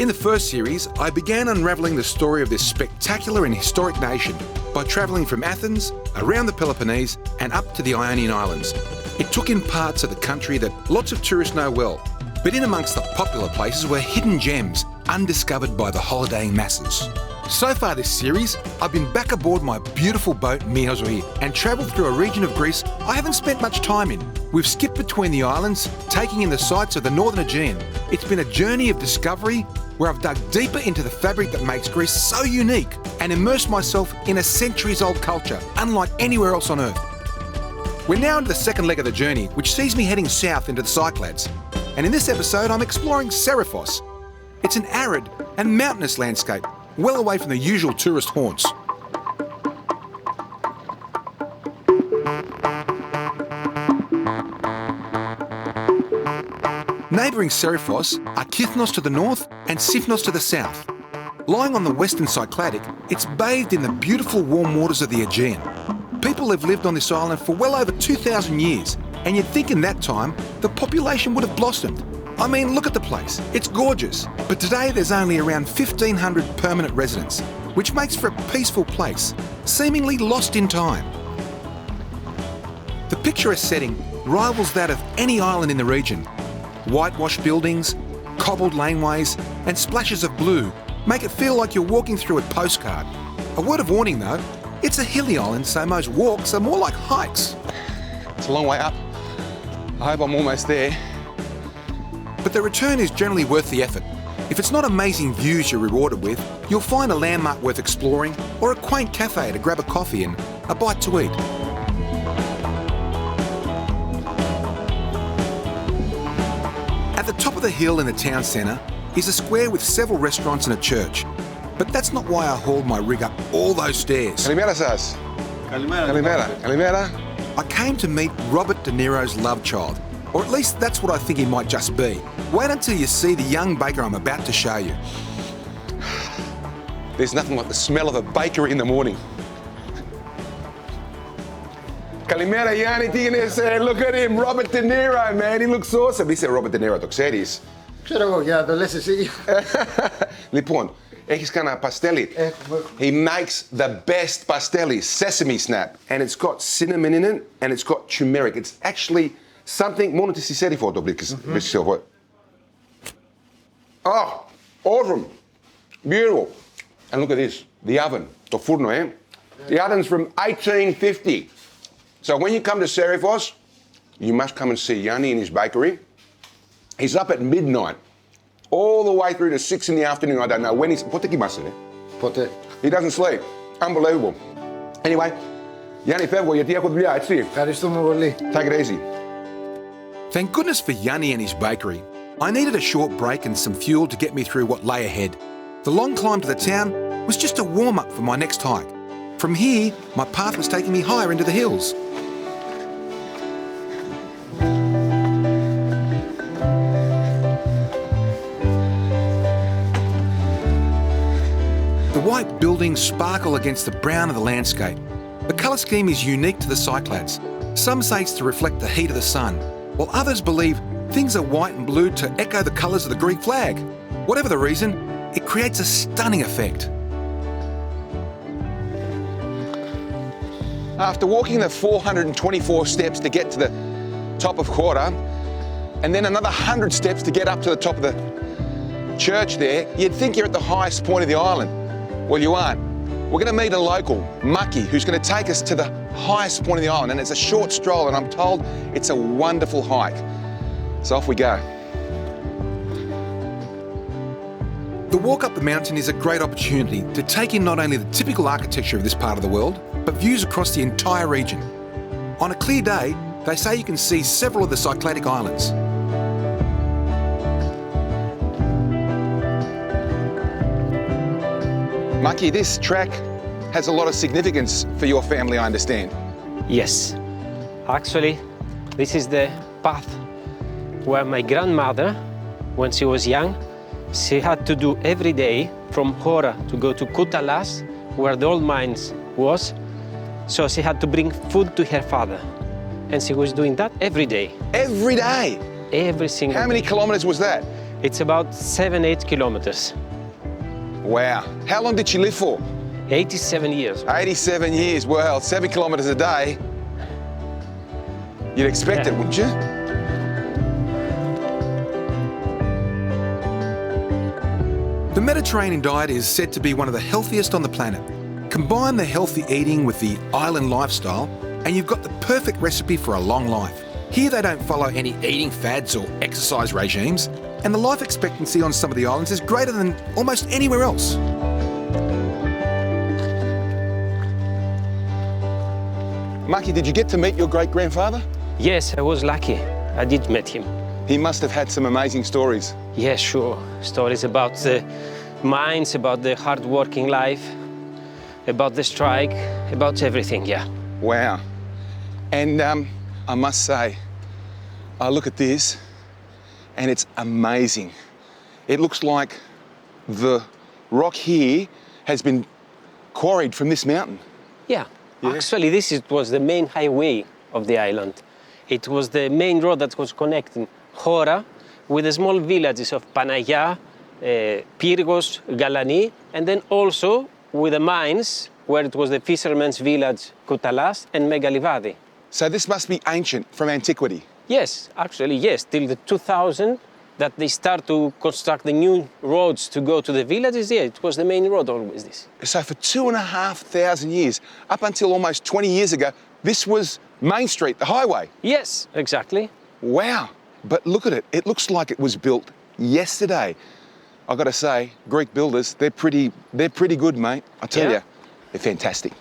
In the first series, I began unravelling the story of this spectacular and historic nation by travelling from Athens, around the Peloponnese and up to the Ionian Islands. It took in parts of the country that lots of tourists know well, but in amongst the popular places were hidden gems undiscovered by the holidaying masses. So far this series, I've been back aboard my beautiful boat Mirozoi and travelled through a region of Greece I haven't spent much time in. We've skipped between the islands, taking in the sights of the northern Aegean. It's been a journey of discovery where I've dug deeper into the fabric that makes Greece so unique and immersed myself in a centuries-old culture, unlike anywhere else on Earth. We're now into the second leg of the journey, which sees me heading south into the Cyclades. And in this episode, I'm exploring Sérifos. It's an arid and mountainous landscape, well away from the usual tourist haunts. Neighbouring Sérifos are Kythnos to the north and Sifnos to the south. Lying on the western Cycladic, it's bathed in the beautiful warm waters of the Aegean. People have lived on this island for well over 2,000 years, and you'd think in that time the population would have blossomed. I mean, look at the place. It's gorgeous. But today there's only around 1,500 permanent residents, which makes for a peaceful place, seemingly lost in time. The picturesque setting rivals that of any island in the region. Whitewashed buildings, cobbled laneways, and splashes of blue make it feel like you're walking through a postcard. A word of warning though, it's a hilly island, so most walks are more like hikes. It's a long way up. I hope I'm almost there. But the return is generally worth the effort. If it's not amazing views you're rewarded with, you'll find a landmark worth exploring or a quaint cafe to grab a coffee and a bite to eat. At the top of the hill in the town centre is a square with several restaurants and a church. But that's not why I hauled my rig up all those stairs. Kalimera σας. Kalimera. I came to meet Robert De Niro's love child, or at least that's what I think he might just be. Wait until you see the young baker I'm about to show you. There's nothing like the smell of a bakery in the morning. Kalimera Yanni, τι γίνεσαι? Look at him, Robert De Niro, man. He looks awesome. Είσαι Robert De Niro, το ξέρεις? Ξέρω εγώ, για να το λες εσύ. Λοιπόν, έχεις κανένα παστέλι? He makes the best pasteli, sesame snap. And it's got cinnamon in it, and it's got turmeric. It's actually something, μόνο στη Σέριφο το βρίσκεις. Oh, awesome. Beautiful. And look at this, the oven, το φούρνο, eh? The oven's from 1850. So when you come to Sérifos, you must come and see Yanni in his bakery. He's up at midnight, all the way through to 6 in the afternoon. I don't know when he's... Πότε κοιμάσαι, Πότε. He doesn't sleep. Unbelievable. Anyway, Yanni, φεύγω γιατί έχω δουλειά, έτσι. Ευχαριστούμε πολύ. Take it easy. Thank goodness for Yanni and his bakery. I needed a short break and some fuel to get me through what lay ahead. The long climb to the town was just a warm-up for my next hike. From here, my path was taking me higher into the hills. The white buildings sparkle against the brown of the landscape. The colour scheme is unique to the Cyclades. Some say it's to reflect the heat of the sun, while others believe things are white and blue to echo the colours of the Greek flag. Whatever the reason, it creates a stunning effect. After walking the 424 steps to get to the top of Chora, and then another 100 steps to get up to the top of the church there, you'd think you're at the highest point of the island. Well, you aren't. We're going to meet a local, Maki, who's going to take us to the highest point of the island, and it's a short stroll, and I'm told it's a wonderful hike. So off we go. The walk up the mountain is a great opportunity to take in not only the typical architecture of this part of the world, but views across the entire region. On a clear day, they say you can see several of the Cycladic islands. Maki, this track has a lot of significance for your family, I understand. Yes. Actually, this is the path where my grandmother, when she was young, she had to do every day from Chora to go to Koutalas, where the old mines was. So she had to bring food to her father. And she was doing that every day. Every day? Every single day. How many kilometres was that? It's about 7-8 kilometers. Wow. How long did she live for? 87 years. 87 years. Well, 7 kilometres a day. You'd expect it, wouldn't you? The Mediterranean diet is said to be one of the healthiest on the planet. Combine the healthy eating with the island lifestyle and you've got the perfect recipe for a long life. Here they don't follow any eating fads or exercise regimes, and the life expectancy on some of the islands is greater than almost anywhere else. Maki, did you get to meet your great-grandfather? Yes, I was lucky. I did meet him. He must have had some amazing stories. Yes, sure. Stories about the mines, about the hard-working life, about the strike, about everything, yeah. Wow. And I must say, I look at this and it's amazing. It looks like the rock here has been quarried from this mountain. Yeah. Yeah. Actually, was the main highway of the island. It was the main road that was connecting Hora with the small villages of Panagia, Pyrgos, Galani, and then also with the mines where it was the fishermen's village Koutalas and Megalivadi. So this must be ancient, from antiquity. Yes, actually, yes, till the 2000 that they start to construct the new roads to go to the villages. Yeah, it was the main road always this. So for 2,500 years, up until almost 20 years ago, this was Main Street, the highway. Yes, exactly. Wow, but look at it. It looks like it was built yesterday. I've got to say, Greek builders, they're pretty good, mate. I tell you, they're fantastic.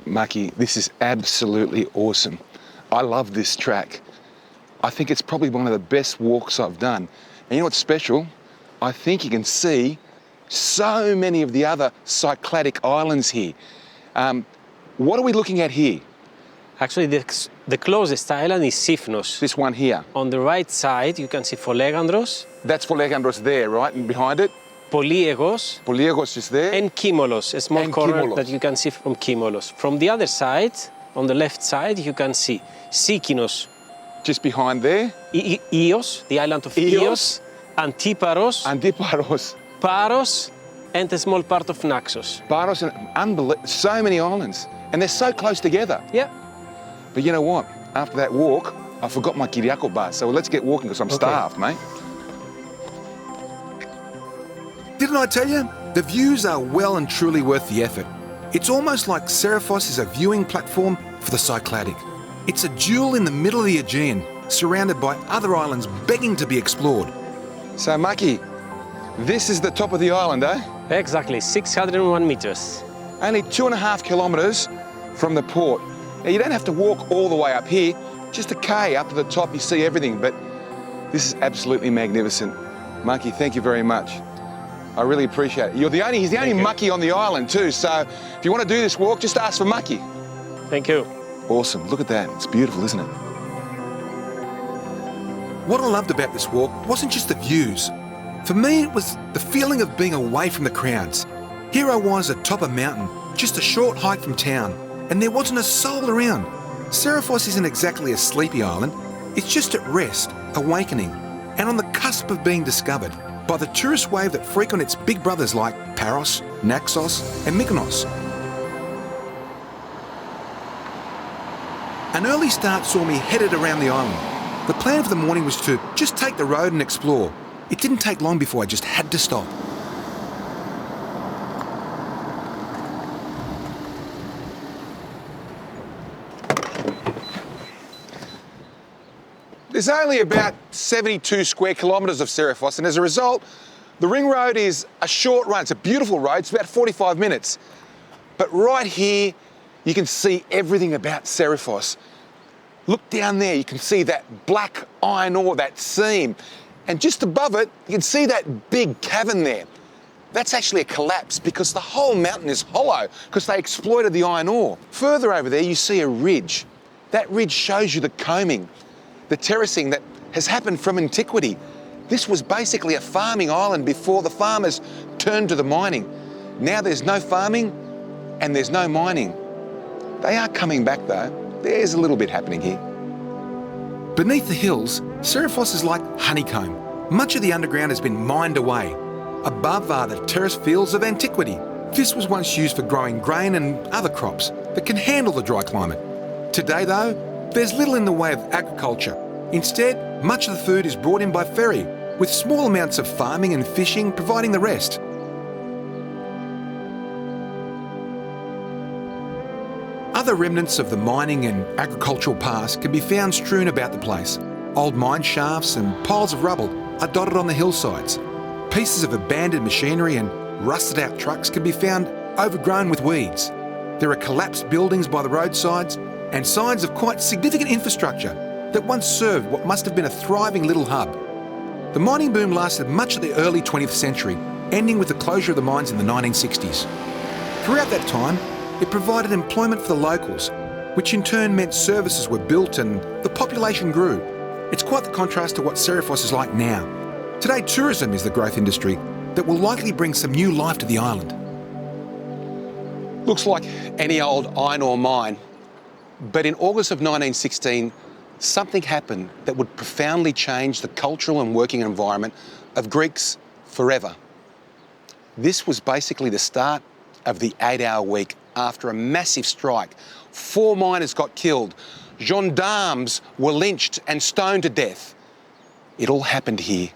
Maki, this is absolutely awesome. I love this track. I think it's probably one of the best walks I've done. And you know what's special? I think you can see so many of the other Cycladic islands here. What are we looking at here? Actually, the closest island is Sifnos. This one here. On the right side, you can see Folegandros. That's Folegandros there, right? And behind it? Poliegos. Poliegos is there. And Kimolos, a small corner that you can see from Kimolos. From the other side, on the left side, you can see Sikinos. Just behind there? Ios, the island of Ios. Antiparos. Antiparos. Paros, and a small part of Naxos. Paros, and unbelievable. So many islands. And they're so close together. Yeah. But you know what? After that walk, I forgot my Kyriako bar. So let's get walking because I'm starved, mate. Didn't I tell you? The views are well and truly worth the effort. It's almost like Sérifos is a viewing platform for the Cycladic. It's a jewel in the middle of the Aegean, surrounded by other islands begging to be explored. So, Maki, this is the top of the island, eh? Exactly, 601 meters. Only 2.5 kilometres from the port. Now, you don't have to walk all the way up here. Just a K up to the top, you see everything. But this is absolutely magnificent. Maki, thank you very much. I really appreciate it. He's the only Maki on the island too, so if you want to do this walk, just ask for Maki. Thank you. Awesome, look at that. It's beautiful, isn't it? What I loved about this walk wasn't just the views. For me, it was the feeling of being away from the crowds. Here I was atop a mountain, just a short hike from town, and there wasn't a soul around. Sérifos isn't exactly a sleepy island. It's just at rest, awakening, and on the cusp of being discovered by the tourist wave that frequent its big brothers like Paros, Naxos and Mykonos. An early start saw me headed around the island. The plan for the morning was to just take the road and explore. It didn't take long before I just had to stop. There's only about 72 square kilometres of Sérifos, and as a result, the ring road is a short run. It's a beautiful road. It's about 45 minutes. But right here, you can see everything about Sérifos. Look down there, you can see that black iron ore, that seam. And just above it, you can see that big cavern there. That's actually a collapse because the whole mountain is hollow because they exploited the iron ore. Further over there, you see a ridge. That ridge shows you the combing, the terracing that has happened from antiquity. This was basically a farming island before the farmers turned to the mining. Now there's no farming and there's no mining. They are coming back though. There's a little bit happening here. Beneath the hills, Sérifos is like honeycomb. Much of the underground has been mined away. Above are the terrace fields of antiquity. This was once used for growing grain and other crops that can handle the dry climate. Today, though, there's little in the way of agriculture. Instead, much of the food is brought in by ferry, with small amounts of farming and fishing providing the rest. Other remnants of the mining and agricultural past can be found strewn about the place. Old mine shafts and piles of rubble are dotted on the hillsides. Pieces of abandoned machinery and rusted out trucks can be found overgrown with weeds. There are collapsed buildings by the roadsides and signs of quite significant infrastructure that once served what must have been a thriving little hub. The mining boom lasted much of the early 20th century, ending with the closure of the mines in the 1960s. Throughout that time, it provided employment for the locals, which in turn meant services were built and the population grew. It's quite the contrast to what Sérifos is like now. Today, tourism is the growth industry that will likely bring some new life to the island. Looks like any old iron ore mine, but in August of 1916, something happened that would profoundly change the cultural and working environment of Greeks forever. This was basically the start of the 8-hour week after a massive strike. 4 miners got killed. Gendarmes were lynched and stoned to death. It all happened here.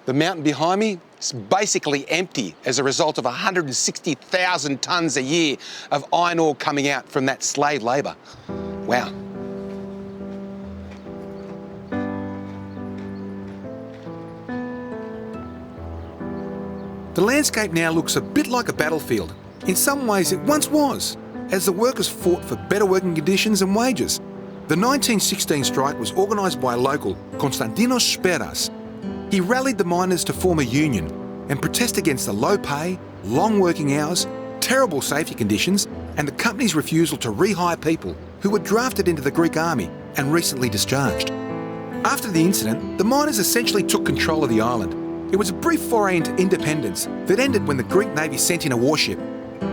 The mountain behind me is basically empty as a result of 160,000 tonnes a year of iron ore coming out from that slave labour. Wow. The landscape now looks a bit like a battlefield. In some ways it once was, as the workers fought for better working conditions and wages. The 1916 strike was organised by a local, Konstantinos Speras. He rallied the miners to form a union and protest against the low pay, long working hours, terrible safety conditions and the company's refusal to rehire people who were drafted into the Greek army and recently discharged. After the incident, the miners essentially took control of the island. It was a brief foray into independence that ended when the Greek Navy sent in a warship,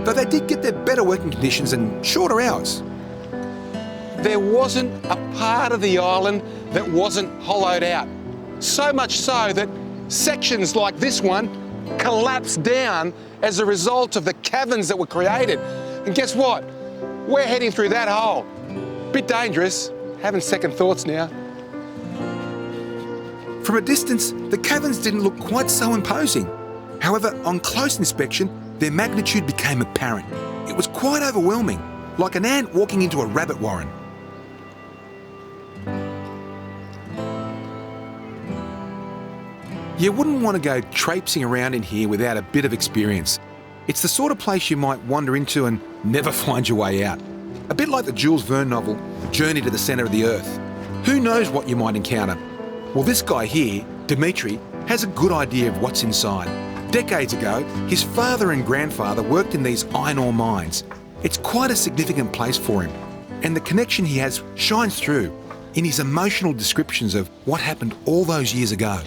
though they did get their better working conditions and shorter hours. There wasn't a part of the island that wasn't hollowed out. So much so that sections like this one collapsed down as a result of the caverns that were created. And guess what? We're heading through that hole. Bit dangerous, having second thoughts now. From a distance, the caverns didn't look quite so imposing. However, on close inspection, their magnitude became apparent. It was quite overwhelming, like an ant walking into a rabbit warren. You wouldn't want to go traipsing around in here without a bit of experience. It's the sort of place you might wander into and never find your way out. A bit like the Jules Verne novel, Journey to the Centre of the Earth. Who knows what you might encounter? Well, this guy here, Dimitri, has a good idea of what's inside. Decades ago, his father and grandfather worked in these iron ore mines. It's quite a significant place for him, and the connection he has shines through in his emotional descriptions of what happened all those years ago.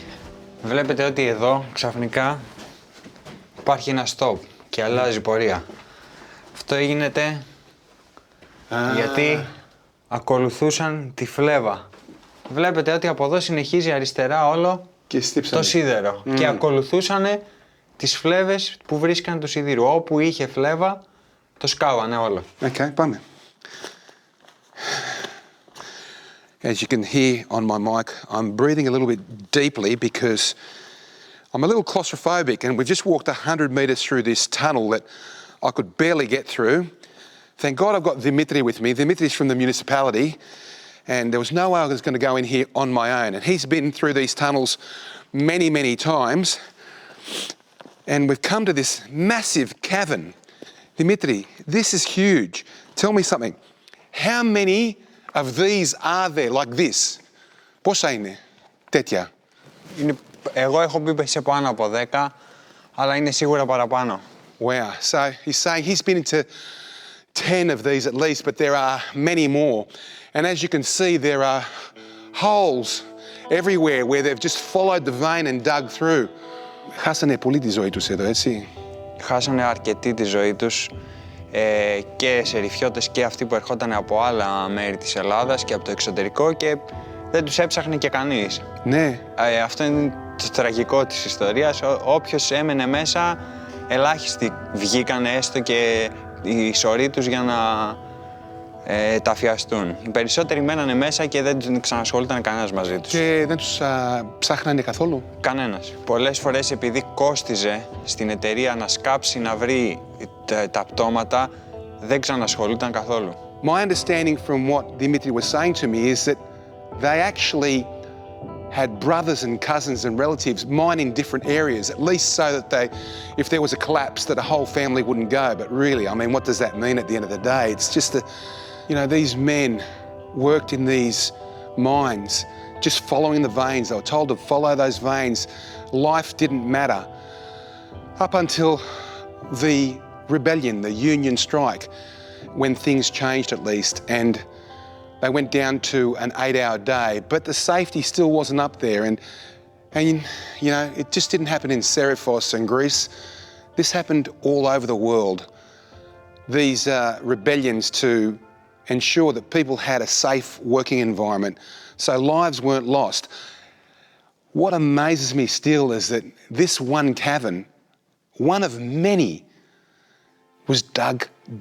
Βλέπετε ότι εδώ ξαφνικά υπάρχει ένα stop και αλλάζει πορεία. Αυτό γίνεται γιατί ακολουθούσαν τη φλέβα. Βλέπετε ότι από εδώ συνεχίζει αριστερά όλο το σίδερο και ακολουθούσαν τις φλέβες που βρίσκαν του σιδήρου. Όπου είχε φλέβα, το σκάβανε όλο. Okay, πάμε. As you can hear on my mic, I'm breathing a little bit deeply because I'm a little claustrophobic and we've just walked 100 metres through this tunnel that I could barely get through. Thank God I've got Dimitri with me. Dimitri's from the municipality and there was no way I was going to go in here on my own. And he's been through these tunnels many, many times. And we've come to this massive cavern. Dimitri, this is huge. Tell me something. How many of these are there like this? Πόσα είναι τέτοια? Εγώ έχω μπει σε πάνω από 10, αλλά είναι σίγουρα παραπάνω. Wow. So he's saying he's been into 10 of these at least, but there are many more. And as you can see, there are holes everywhere where they've just followed the vein and dug through. Χάσανε πολύ τη ζωή τους εδώ, έτσι. Χάσανε αρκετή τη ζωή τους και σεριφιώτες και αυτοί που ερχόταν από άλλα μέρη της Ελλάδας και από το εξωτερικό και δεν τους έψαχνε και κανείς. Ναι. Αυτό είναι το τραγικό της ιστορίας. Όποιος έμενε μέσα, ελάχιστοι βγήκανε έστω και οι σωροί τους για να ταφιαστούν. Οι περισσότεροι μένανε μέσα και δεν ξανασχολούνταν κανένας μαζί τους. Και δεν τους ψάχνανε καθόλου? Κανένας. Πολλές φορές επειδή κόστιζε στην εταιρεία να σκάψει, να βρει τα πτώματα, δεν ξανασχολούνταν καθόλου. My understanding from what Dimitri was saying to me is that they actually had brothers and cousins and relatives mine in different areas, at least so that they, if there was a collapse, that a whole family wouldn't go. But really, I mean, what does that mean at the end of the day? It's just that, you know, these men worked in these mines, just following the veins. They were told to follow those veins. Life didn't matter up until the rebellion, the Union strike, when things changed at least, and they went down to an 8-hour day, but the safety still wasn't up there, and you know, it just didn't happen in Sérifos in Greece. This happened all over the world. These rebellions to ensure that people had a safe working environment, so lives weren't lost. What amazes me still is that this one cavern, one of many, was dug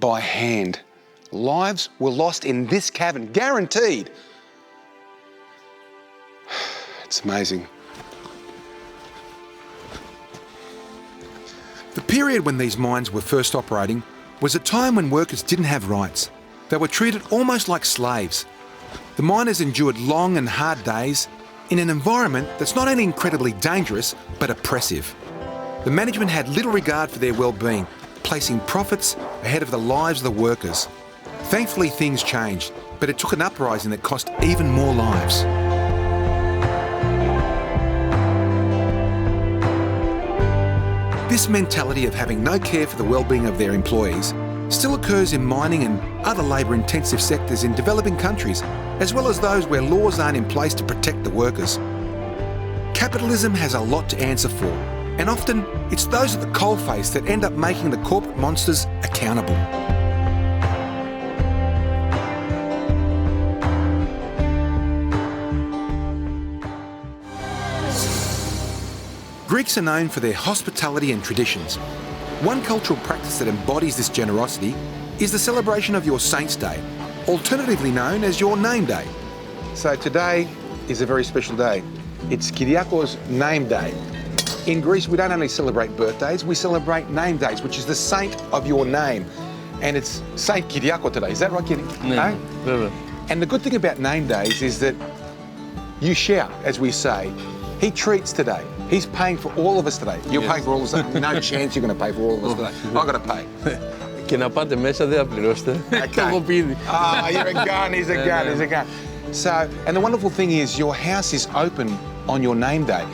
by hand. Lives were lost in this cavern, guaranteed. It's amazing. The period when these mines were first operating was a time when workers didn't have rights. They were treated almost like slaves. The miners endured long and hard days in an environment that's not only incredibly dangerous, but oppressive. The management had little regard for their well-being, placing profits ahead of the lives of the workers. Thankfully, things changed, but it took an uprising that cost even more lives. This mentality of having no care for the well-being of their employees still occurs in mining and other labour-intensive sectors in developing countries, as well as those where laws aren't in place to protect the workers. Capitalism has a lot to answer for, and often it's those at the coalface that end up making the corporate monsters accountable. Greeks are known for their hospitality and traditions. One cultural practice that embodies this generosity is the celebration of your Saint's Day, alternatively known as your name day. So today is a very special day. It's Kyriakos' name day. In Greece, we don't only celebrate birthdays, we celebrate name days, which is the saint of your name. And it's Saint Kyriakos today. Is that right, Kyriakos? No? And the good thing about name days is that you share, as we say. He treats today. He's paying for all of us today. You're paying for all of us today. No chance you're going to pay for all of us today. I've got to pay. Και να πάτε μέσα δεν θα πληρώσετε. Okay. Ah, you're a gun, he's a gun, he's a gun. So, and the wonderful thing is your house is open on your name day.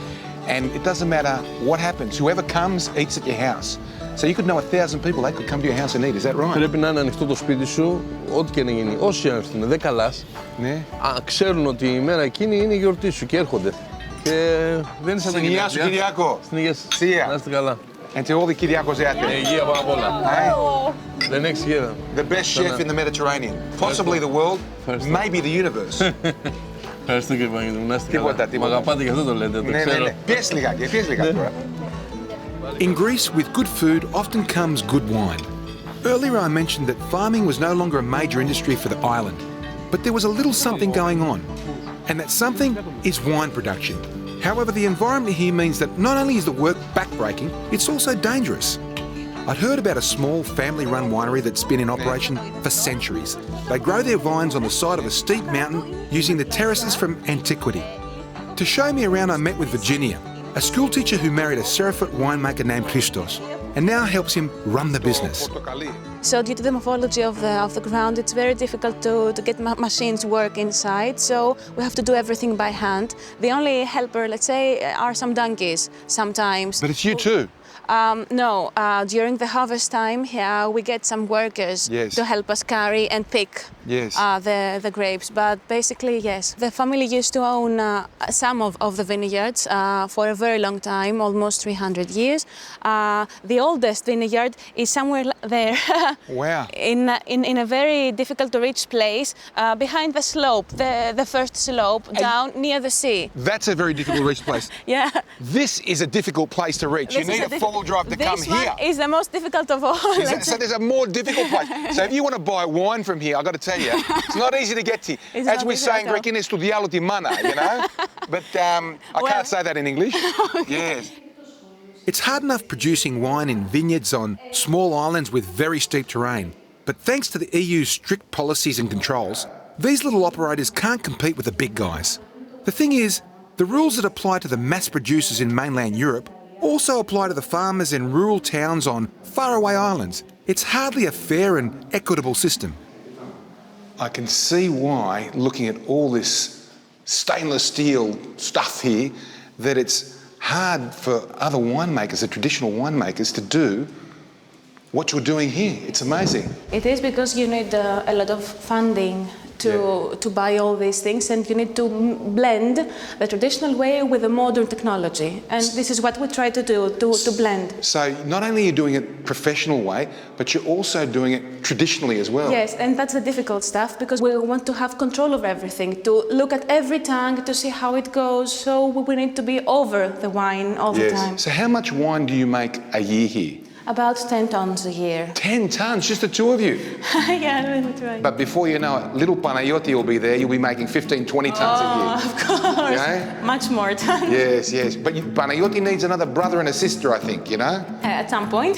And it doesn't matter what happens. Whoever comes eats at your house. So you could know 1,000 people, they could come to your house and eat. Is that right? Πρέπει να είναι ανοιχτό το σπίτι σου, ό,τι και να γίνει. Όσοι έρθουν, δεν καλάς, Ναι. ξέρουν ότι η μέρα εκείνη είναι η γιορτή σου και έρχονται. Και δεν είναι σαν τα Στην υγεία σου, Κυριάκο. Στην υγεία σας. See ya. Να είστε καλά. And to all the Kyriakos out there. Υγεία πάνω απ' όλα. Hey? Δεν έχεις γέδα. The best chef in the Mediterranean. Possibly the world, maybe the universe. Ευχαριστώ κύριε Παναγιώτη μου. Να είστε καλά. Τίποτα, Μ' τίποτα. αγαπάτε και αυτό το λέτε, το Ναι, ναι, ξέρω. ναι. Πιες λιγάκι τώρα. In Greece, with good food often comes good wine. Earlier I mentioned that farming was no longer a major industry for the island, but there was a little something going on, and that something is wine production. However, the environment here means that not only is the work backbreaking, it's also dangerous. I'd heard about a small family-run winery that's been in operation for centuries. They grow their vines on the side of a steep mountain using the terraces from antiquity. To show me around, I met with Virginia, a schoolteacher who married a Serifot winemaker named Christos, and now helps him run the business. So due to the morphology of the ground, it's very difficult to get machines work inside, so we have to do everything by hand. The only helper, let's say, are some donkeys sometimes. But it's you too. No, during the harvest time, we get some workers Yes. to help us carry and pick Yes. the grapes. But basically, yes, the family used to own some of the vineyards for a very long time, almost 300 years. The oldest vineyard is somewhere there. Wow. In a very difficult to reach place behind the slope, the first slope down near the sea. That's a very difficult to reach place. Yeah. This is a difficult place to reach. You need a four-wheel drive to come This here. one is the most difficult of all. So there's a more difficult place. So if you want to buy wine from here, I've got to tell you, it's not easy to get to. It's As not we easy say at in all. Greek, είναι στο διάλο τη μάνα, you know? But I can't say that in English. Yes. It's hard enough producing wine in vineyards on small islands with very steep terrain. But thanks to the EU's strict policies and controls, these little operators can't compete with the big guys. The thing is, the rules that apply to the mass producers in mainland Europe also apply to the farmers in rural towns on faraway islands. It's hardly a fair and equitable system. I can see why, looking at all this stainless steel stuff here, that it's hard for other winemakers, the traditional winemakers, to do what you're doing here. It's amazing. It is because you need a lot of funding to buy all these things, and you need to blend the traditional way with the modern technology. And this is what we try to do, to blend. So not only are you doing it professional way, but you're also doing it traditionally as well. Yes, and that's the difficult stuff because we want to have control of everything, to look at every tank to see how it goes. So we need to be over the wine all the time. So how much wine do you make a year here? About 10 tons a year. 10 tons, just the two of you. Yeah, we try. But before you know it, little Panayoti will be there. You'll be making 15, 20 tons a year. Of course. You know? Much more tons. Yes, yes. But Panayoti needs another brother and a sister, I think, you know? At some point.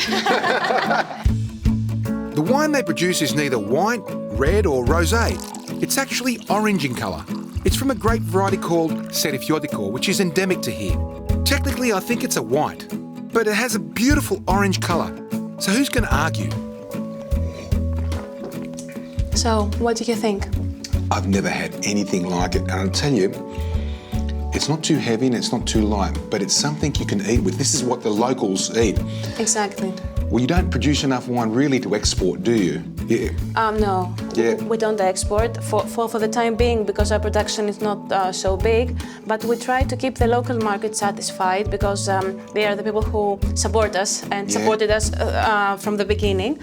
The wine they produce is neither white, red or rosé. It's actually orange in colour. It's from a grape variety called Σέριφο, which is endemic to here. Technically, I think it's a white, but it has a beautiful orange colour. So who's going to argue? So, what do you think? I've never had anything like it. And I'll tell you, it's not too heavy and it's not too light, but it's something you can eat with. This is what the locals eat. Exactly. Well, you don't produce enough wine really to export, do you? Yeah. No. Yeah. We don't export for the time being because our production is not so big, but we try to keep the local market satisfied because they are the people who support us and supported us from the beginning.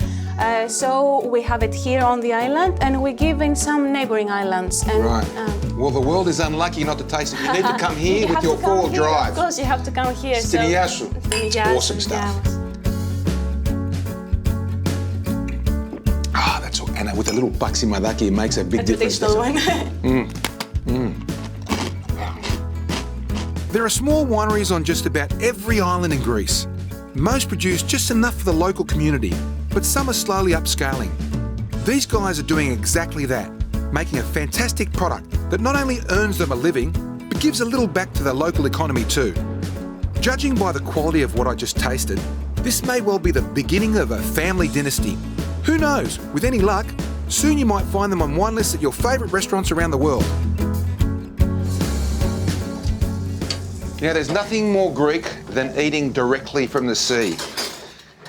So we have it here on the island and we give in some neighboring islands. And, Right. Well, the world is unlucky not to taste it. You need to come here with your four-wheel drive. Of course, you have to come here. Στην υγεία σου. It's awesome stuff. Ah, that's all. And with a little baksimadaki, it makes a big difference. Traditional one. There are small wineries on just about every island in Greece. Most produce just enough for the local community, but some are slowly upscaling. These guys are doing exactly that, making a fantastic product that not only earns them a living, but gives a little back to the local economy too. Judging by the quality of what I just tasted, this may well be the beginning of a family dynasty. Who knows, with any luck, soon you might find them on wine lists at your favourite restaurants around the world. You know, there's nothing more Greek than eating directly from the sea.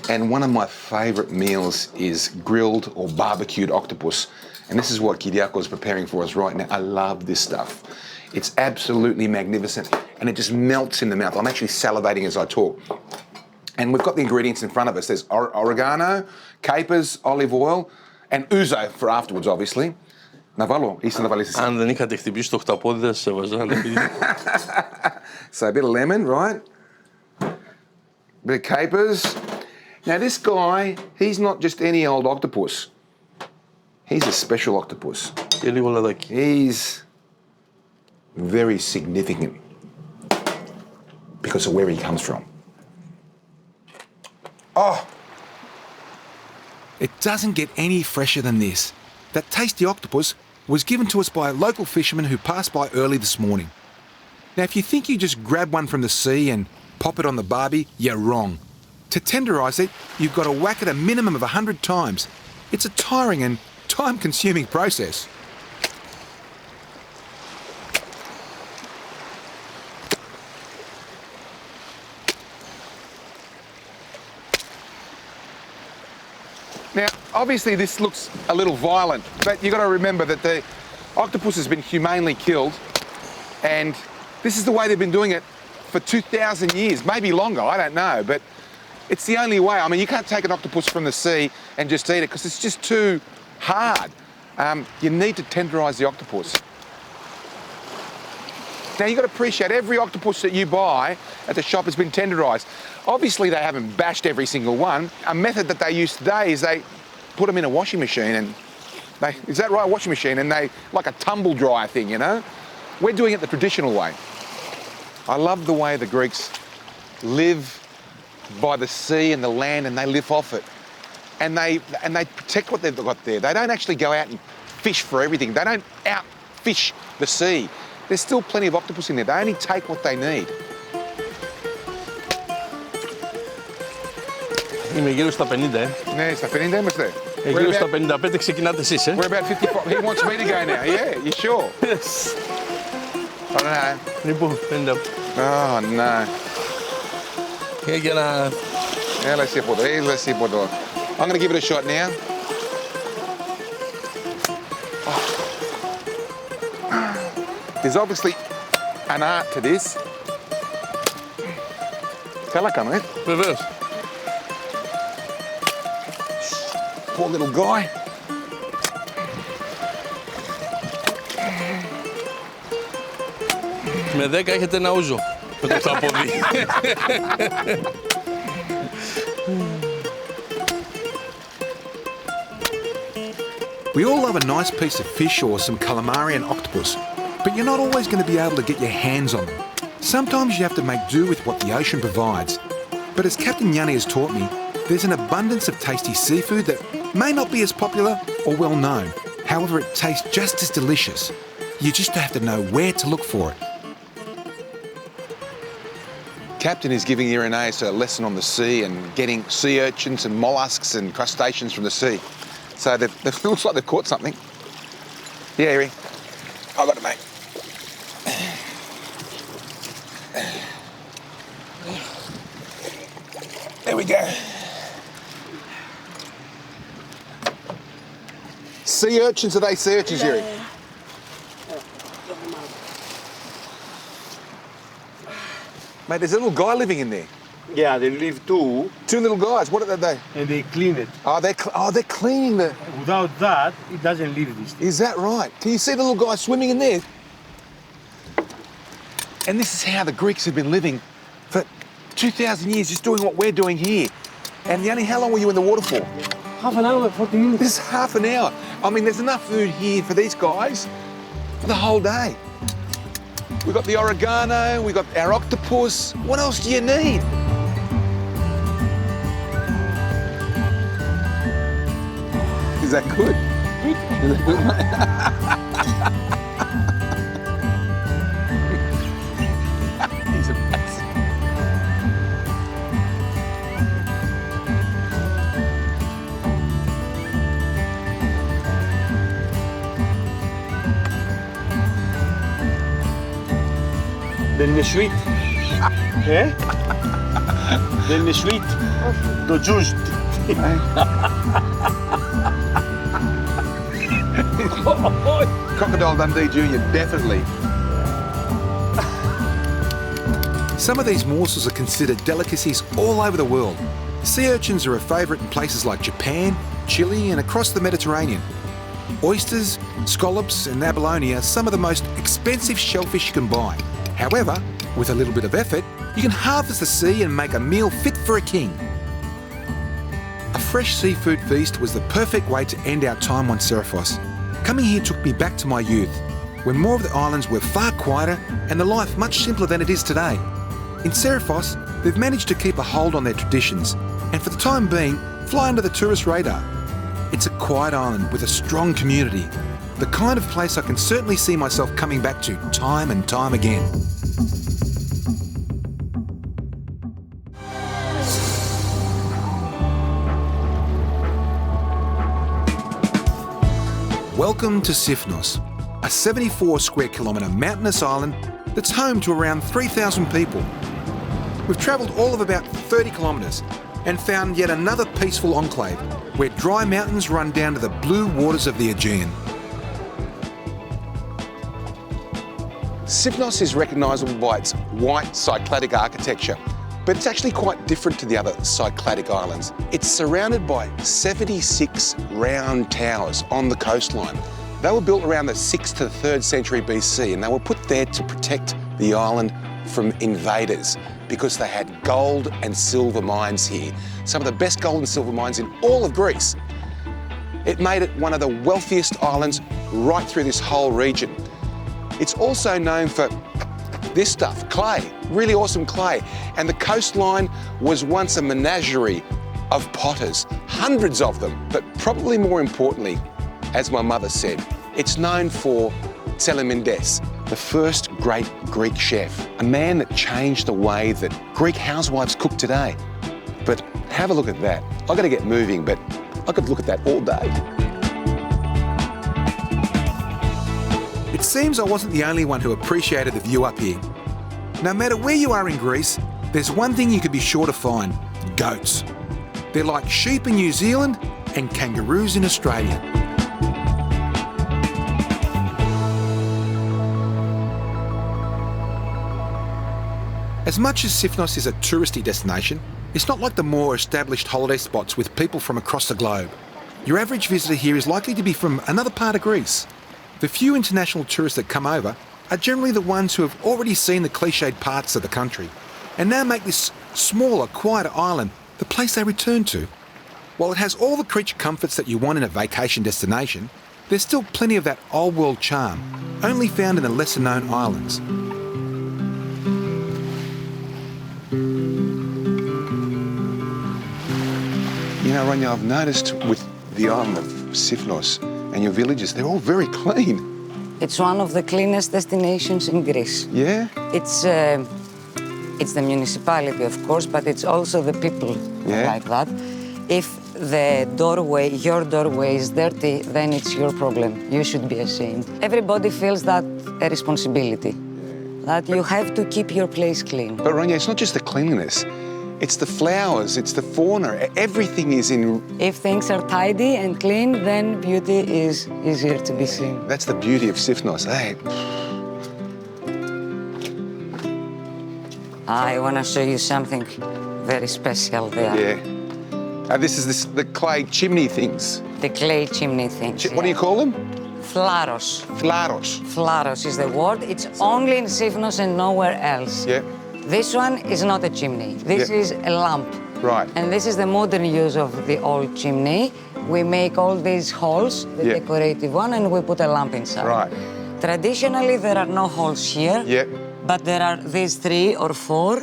And one of my favourite meals is grilled or barbecued octopus. And this is what Kyriakos is preparing for us right now. I love this stuff. It's absolutely magnificent and it just melts in the mouth. I'm actually salivating as I talk. And we've got the ingredients in front of us. There's oregano, capers, olive oil, and ouzo for afterwards, obviously. Να βάλω, είσαι να βάλεις εσύ. Αν δεν είχατε χτυπήσει το χταπόδι, θα σε βαζάνε. So a bit of lemon, right? A bit of capers. Now this guy, he's not just any old octopus. He's a special octopus. Και λίγο λαδάκι. He's very significant because of where he comes from. Oh! It doesn't get any fresher than this. That tasty octopus was given to us by a local fisherman who passed by early this morning. Now, if you think you just grab one from the sea and pop it on the barbie, you're wrong. To tenderise it, you've got to whack it a minimum of 100 times. It's a tiring and time-consuming process. Now, obviously this looks a little violent, but you've got to remember that the octopus has been humanely killed, and this is the way they've been doing it for 2,000 years, maybe longer, I don't know, but it's the only way. I mean, you can't take an octopus from the sea and just eat it because it's just too hard. You need to tenderise the octopus. Now, you've got to appreciate every octopus that you buy at the shop has been tenderised. Obviously, they haven't bashed every single one. A method that they use today is they put them in a washing machine and is that right, washing machine? And they, like a tumble dryer thing, you know? We're doing it the traditional way. I love the way the Greeks live by the sea and the land, and they live off it. And they protect what they've got there. They don't actually go out and fish for everything. They don't out-fish the sea. There's still plenty of octopus in there. They only take what they need. Είμαι γύρω στα 50, Ναι, στα 50 είμαστε. Γύρω στα 55 ξεκινάτε εσείς, We're about 55. He wants me to go now. Yeah, you sure? Yes. I don't know. Λοιπόν, 50. Oh, no. Για να... Έλα εσύ από εδώ, I'm going to give it a shot now. There's obviously an art to this. Καλά κάνω, Βεβαίως. Poor little guy. Με 10 έχετε ένα ούζο. Με το χαπόδι. We all love a nice piece of fish or some calamari and octopus, but you're not always going to be able to get your hands on them. Sometimes you have to make do with what the ocean provides. But as Captain Yanni has taught me, there's an abundance of tasty seafood that may not be as popular or well known. However, it tastes just as delicious. You just have to know where to look for it. Captain is giving Irenaeus a lesson on the sea and getting sea urchins and mollusks and crustaceans from the sea. So it looks like they've caught something. Yeah, Erie. I got it, mate. There we go. Sea urchins, are they sea urchins, Erie? Mate, there's a little guy living in there. Yeah, they live two, Two little guys. What are they? and they clean it. They're cleaning the... Without that, it doesn't live this thing. Is that right? Can you see the little guy swimming in there? And this is how the Greeks have been living for 2,000 years, just doing what we're doing here. And Yanni, how long were you in the water for? Half an hour, 40 minutes. This is half an hour. I mean, there's enough food here for these guys for the whole day. We've got the oregano, we've got our octopus. What else do you need? Is that good? Is that good, mate? He's amazing. Δεν είναι sweet. Δεν είναι sweet. Το juice. Crocodile Dundee Jr., definitely. Some of these morsels are considered delicacies all over the world. Sea urchins are a favourite in places like Japan, Chile and across the Mediterranean. Oysters, scallops and abalone are some of the most expensive shellfish you can buy. However, with a little bit of effort, you can harvest the sea and make a meal fit for a king. A fresh seafood feast was the perfect way to end our time on Sérifos. Coming here took me back to my youth, when more of the islands were far quieter and the life much simpler than it is today. In Sérifos, they've managed to keep a hold on their traditions and for the time being, fly under the tourist radar. It's a quiet island with a strong community, the kind of place I can certainly see myself coming back to time and time again. Welcome to Sifnos, a 74 square kilometre mountainous island that's home to around 3,000 people. We've travelled all of about 30 kilometres, and found yet another peaceful enclave where dry mountains run down to the blue waters of the Aegean. Sifnos is recognisable by its white Cycladic architecture, but it's actually quite different to the other Cycladic islands. It's surrounded by 76 round towers on the coastline. They were built around the 6th to the 3rd century BC, and they were put there to protect the island from invaders because they had gold and silver mines here. Some of the best gold and silver mines in all of Greece. It made it one of the wealthiest islands right through this whole region. It's also known for this stuff, clay, really awesome clay. And the coastline was once a menagerie of potters, hundreds of them. But probably more importantly, as my mother said, it's known for Tselemindes, the first great Greek chef, a man that changed the way that Greek housewives cook today. But have a look at that. I've got to get moving, but I could look at that all day. It seems I wasn't the only one who appreciated the view up here. No matter where you are in Greece, there's one thing you can be sure to find: goats. They're like sheep in New Zealand and kangaroos in Australia. As much as Sifnos is a touristy destination, it's not like the more established holiday spots with people from across the globe. Your average visitor here is likely to be from another part of Greece. The few international tourists that come over are generally the ones who have already seen the cliched parts of the country and now make this smaller, quieter island the place they return to. While it has all the creature comforts that you want in a vacation destination, there's still plenty of that old world charm, only found in the lesser known islands. You know, Rania, I've noticed with the island of Sifnos and your villages, they're all very clean. It's one of the cleanest destinations in Greece. Yeah? It's the municipality, of course, but it's also the people like that. If your doorway is dirty, then it's your problem. You should be ashamed. Everybody feels that a responsibility, that you have to keep your place clean. But Rania, it's not just the cleanliness. It's the flowers, it's the fauna, everything is in... If things are tidy and clean, then beauty is easier to be seen. That's the beauty of Sifnos, eh? I want to show you something very special there. Yeah. This is the clay chimney things. The clay chimney things. What do you call them? Flaros. Flaros. Flaros is the word. It's only in Sifnos and nowhere else. Yeah. This one is not a chimney. This is a lamp. Right. And this is the modern use of the old chimney. We make all these holes, the decorative one, and we put a lamp inside. Right. Traditionally, there are no holes here. Yeah. But there are these 3 or 4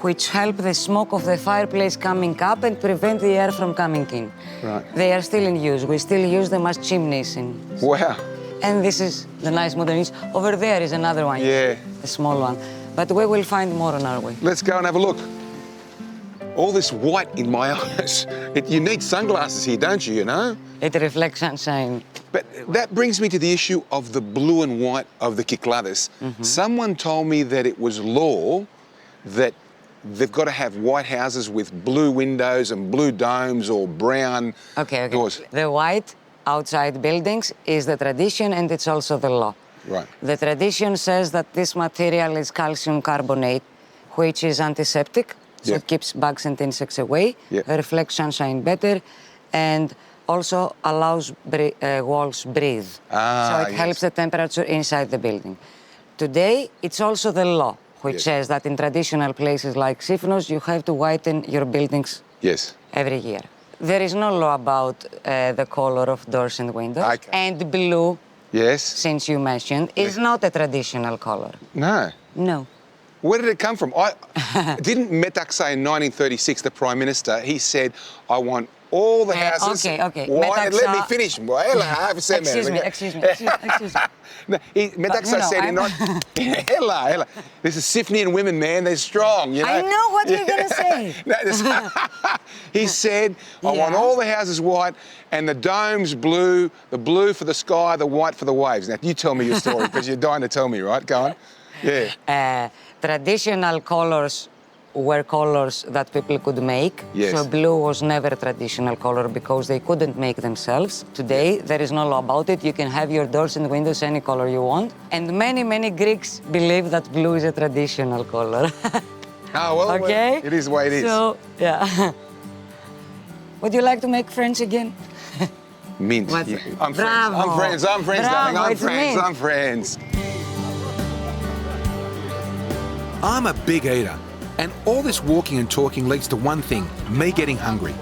which help the smoke of the fireplace coming up and prevent the air from coming in. Right. They are still in use. We still use them as chimneys. Wow. And this is the nice modern use. Over there is another one. Yeah. A small one. But we will find more on our way. Let's go and have a look. All this white in my eyes. You need sunglasses here, don't you, you know? It reflects sunshine. But that brings me to the issue of the blue and white of the Kyklades. Someone told me that it was law that they've got to have white houses with blue windows and blue domes or brown doors. The white outside buildings is the tradition and it's also the law. Right. The tradition says that this material is calcium carbonate, which is antiseptic, so it keeps bugs and insects away, reflects sunshine better, and also allows walls breathe. So it helps the temperature inside the building. Today, it's also the law, which says that in traditional places like Sifnos, you have to whiten your buildings every year. There is no law about the color of doors and windows. And blue, since you mentioned, is not a traditional color. No. No. Where did it come from? Didn't Metak say in 1936, the Prime Minister, he said, I want all the houses white. Let me finish. Excuse me. Metaxa said, Ella, this is Sifnian women, man, they're strong, you know. I know what you're going to say. He said, I want all the houses white and the domes blue, the blue for the sky, the white for the waves. Now, you tell me your story, because you're dying to tell me, right? Go on. Traditional colors were colors that people could make. Yes. So blue was never a traditional color because they couldn't make themselves. Today, there is no law about it. You can have your doors and windows any color you want. And many, many Greeks believe that blue is a traditional color. Oh, well, Okay? it is the way it is. So, yeah. Would you like to make friends again? Mint. What? Yeah. I'm Bravo. friends, darling. Bravo, I'm it's friends, mint. I'm friends. I'm a big eater, and all this walking and talking leads to one thing, me getting hungry.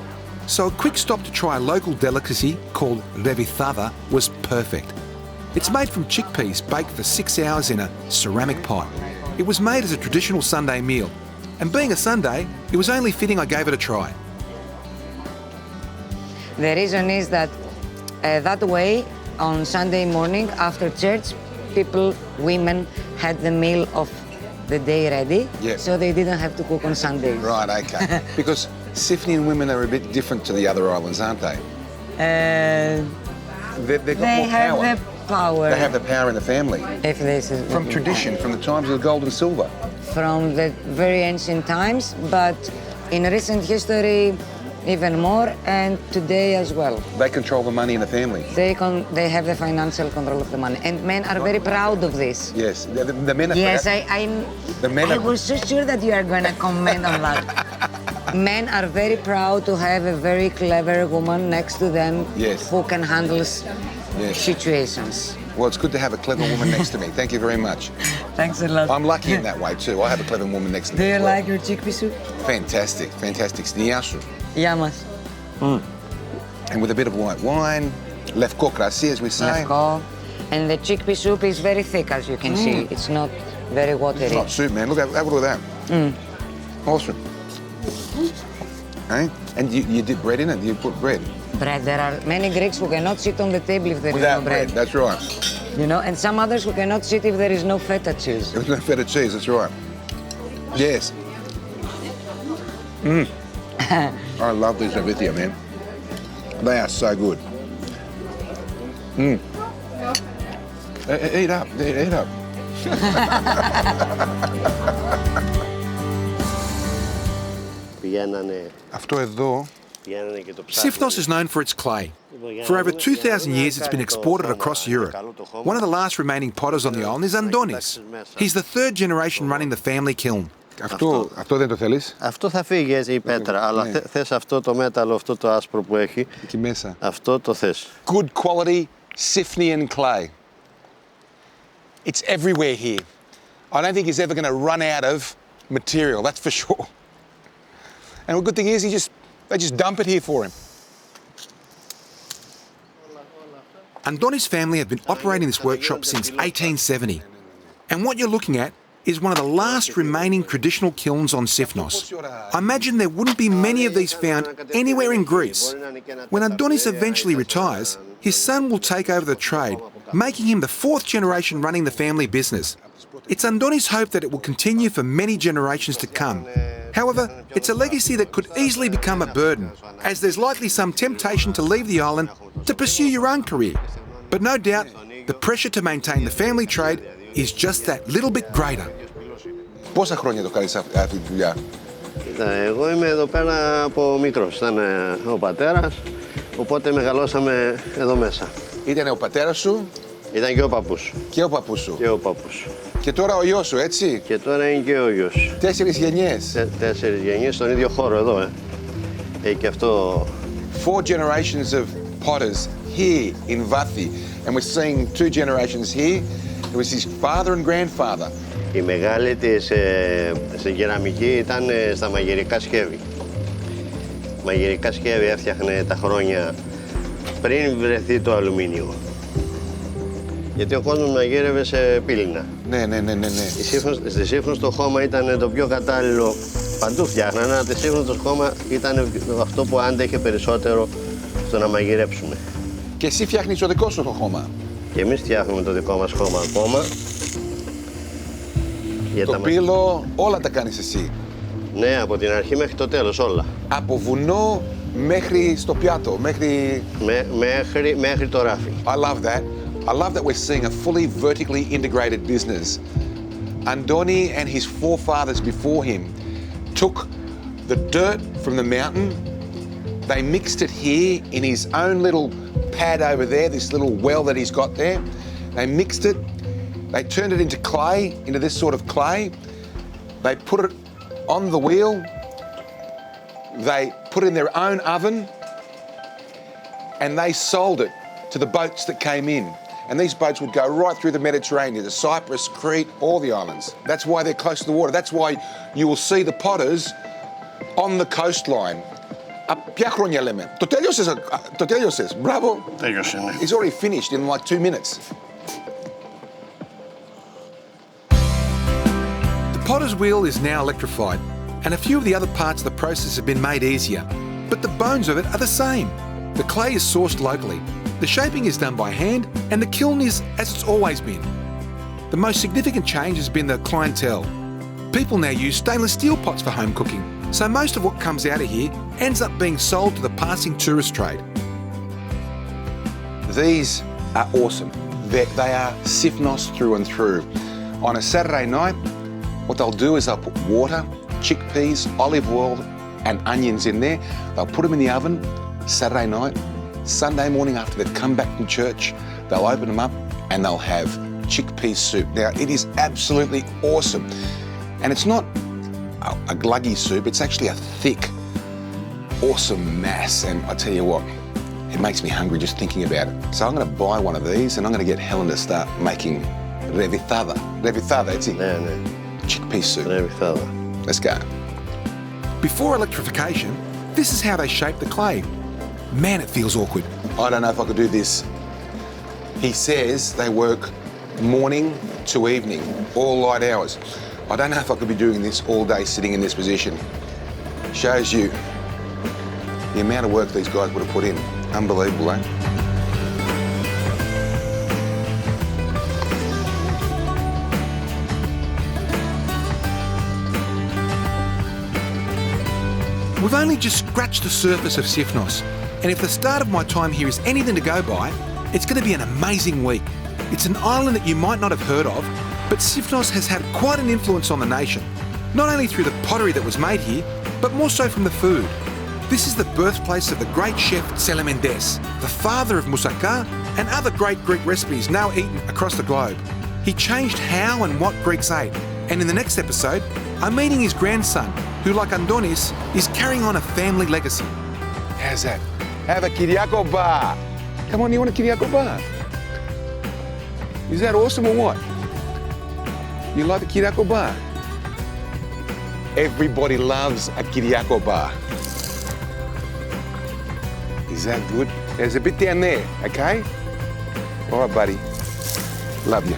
So a quick stop to try a local delicacy called ΕΛΛΑΔΑ was perfect. It's made from chickpeas baked for 6 hours in a ceramic pot. It was made as a traditional Sunday meal, and being a Sunday, it was only fitting I gave it a try. The reason is that that way, on Sunday morning after church, people, women, had the meal of the day ready, Yes. so they didn't have to cook on Sundays. Right, okay. Because Sifnian women are a bit different to the other islands, aren't they? They've got They more have power. the power. They have the power in the family. If this is From tradition, from the times of the gold and silver. from the very ancient times, but in recent history, even more, and today as well. They control the money in the family. They have the financial control of the money, and men are very proud of this. Yes, the men are... Yes, The men I are- was so sure that you are going to comment on that. Men are very proud to have a very clever woman next to them Yes. who can handle Yes. situations. Well, it's good to have a clever woman next to me. Thank you very much. Thanks a lot. I'm lucky in that way too. I have a clever woman next to me. Do you as well. like your chickpea soup? Fantastic, fantastic. Sniasu. Γεια μας. And with a bit of white wine, lefko krasi, as we say. Λευκό. And the chickpea soup is very thick, as you can see. It's not very watery. It's not soup, man. Look, have a look at that. Awesome. Hey? And you dip bread in it? You put bread? Bread. There are many Greeks who cannot sit on the table if there is no Without bread. bread, that's right. You know, and some others who cannot sit if there is no feta cheese. There's no feta cheese, that's right. Yes. I love these Ravithia, man. They are so good. Eat up, eat up. Αυτό εδώ... Sifnos is known for its clay. For over 2,000 years, it's been exported across Europe. One of the last remaining potters on the island is Andonis. He's the third generation running the family kiln. Αυτό δεν το θέλεις? Αυτό θα φύγει έτσι η πέτρα, αλλά θες αυτό το μέταλλο, αυτό το άσπρο που έχει. Εκεί μέσα. Αυτό το θες. Good quality Sifnian clay. It's everywhere here. I don't think he's ever going to run out of material, that's for sure. And the good thing is they just dump it here for him. Andonis' family have been operating this workshop since 1870. And what you're looking at is one of the last remaining traditional kilns on Sifnos. I imagine there wouldn't be many of these found anywhere in Greece. When Andonis eventually retires, his son will take over the trade, making him the fourth generation running the family business. It's Andonis' hope that it will continue for many generations to come. However, it's a legacy that could easily become a burden, as there's likely some temptation to leave the island to pursue your own career. But no doubt, the pressure to maintain the family trade is just that little bit greater. Πόσα χρόνια το κάνεις αυτή τη δουλειά? Εγώ είμαι εδώ πέρα από μικρός. Ήταν ο πατέρας, οπότε μεγαλώσαμε εδώ μέσα. Ήτανε ο πατέρας σου? Ήταν και ο παππούς. Και ο παππούς σου? Και ο παππούς. Και τώρα ο γιος σου, έτσι? Και τώρα είναι και ο γιος. 4 γενιές. 4 γενιές στον ίδιο χώρο εδώ, Έχει και αυτό. 4 generations of potters here in Vathi. And we're seeing 2 generations here. It was his father and grandfather. Η μεγάλη της στην κεραμική ήταν στα μαγειρικά σκεύη. Μαγειρικά σκεύη έφτιαχνε τα χρόνια πριν βρεθεί το αλουμίνιο. Γιατί ο κόσμος μαγείρευε σε πύληνα. Ναι. Στη Σύφνος το χώμα ήταν το πιο κατάλληλο. Παντού φτιάχνανε, αλλά στη Σύφνος το χώμα ήταν αυτό που άντεχε περισσότερο στο να μαγειρέψουμε. Και εσύ φτιάχνεις το δικό σου το χώμα? Και εμείς φτιάχνουμε το δικό μας χώμα ακόμα. Το πύλο, όλα τα κάνεις εσύ? Ναι, από την αρχή μέχρι το τέλος, όλα. Από βουνό μέχρι στο πιάτο, μέχρι το ράφι. I love that. I love that we're seeing a fully vertically integrated business. Andoni and his forefathers before him took the dirt from the mountain, they mixed it here in his own little pad over there, this little well that he's got there. They mixed it, they turned it into clay, into this sort of clay. They put it on the wheel, they put it in their own oven, and they sold it to the boats that came in. And these boats would go right through the Mediterranean, to Cyprus, Crete, all the islands. That's why they're close to the water. That's why you will see the potters on the coastline. Ποια χρόνια λέμε? Το τέλειωσες. Μπράβο. Τέλειωσε, ναι. It's already finished in like 2 minutes. The potter's wheel is now electrified, and a few of the other parts of the process have been made easier. But the bones of it are the same. The clay is sourced locally. The shaping is done by hand, and the kiln is as it's always been. The most significant change has been the clientele. People now use stainless steel pots for home cooking, so most of what comes out of here ends up being sold to the passing tourist trade. These are awesome. They are Sifnos through and through. On a Saturday night, what they'll do is they'll put water, chickpeas, olive oil and onions in there. They'll put them in the oven Saturday night. Sunday morning after they've come back from church, they'll open them up and they'll have chickpea soup. Now, it is absolutely awesome. And it's not a gluggy soup, it's actually a thick, awesome mass. And I tell you what, it makes me hungry just thinking about it. So I'm going to buy one of these and I'm going to get Helen to start making revithada. Revithada, that's it. Ναι, ναι. Chickpea soup. Ρεβιθάδα. Let's go. Before electrification, this is how they shape the clay. Man, it feels awkward. I don't know if I could do this. He says they work morning to evening, all light hours. I don't know if I could be doing this all day sitting in this position. Shows you the amount of work these guys would have put in. Unbelievable, eh? We've only just scratched the surface of Sifnos, and if the start of my time here is anything to go by, it's going to be an amazing week. It's an island that you might not have heard of, but Sifnos has had quite an influence on the nation, not only through the pottery that was made here, but more so from the food. This is the birthplace of the great chef Selemendes, the father of moussaka and other great Greek recipes now eaten across the globe. He changed how and what Greeks ate, and in the next episode, I'm meeting his grandson, who, like Andonis, is carrying on a family legacy. How's that? Have a Kyriako bar. Come on, you want a Kyriako bar? Is that awesome or what? You like the Kyriako bar? Everybody loves a Kyriako bar. Is that good? There's a bit down there, okay? All right, buddy. Love you.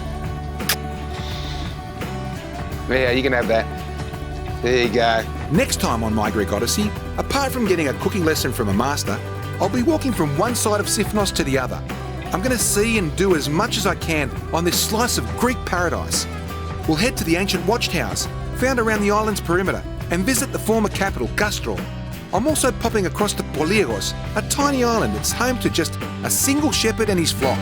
Yeah, you can have that. There you go. Next time on My Greek Odyssey, apart from getting a cooking lesson from a master, I'll be walking from one side of Sifnos to the other. I'm going to see and do as much as I can on this slice of Greek paradise. We'll head to the ancient watchtowers, found around the island's perimeter, and visit the former capital, Castro. I'm also popping across to Poliegos, a tiny island that's home to just a single shepherd and his flock.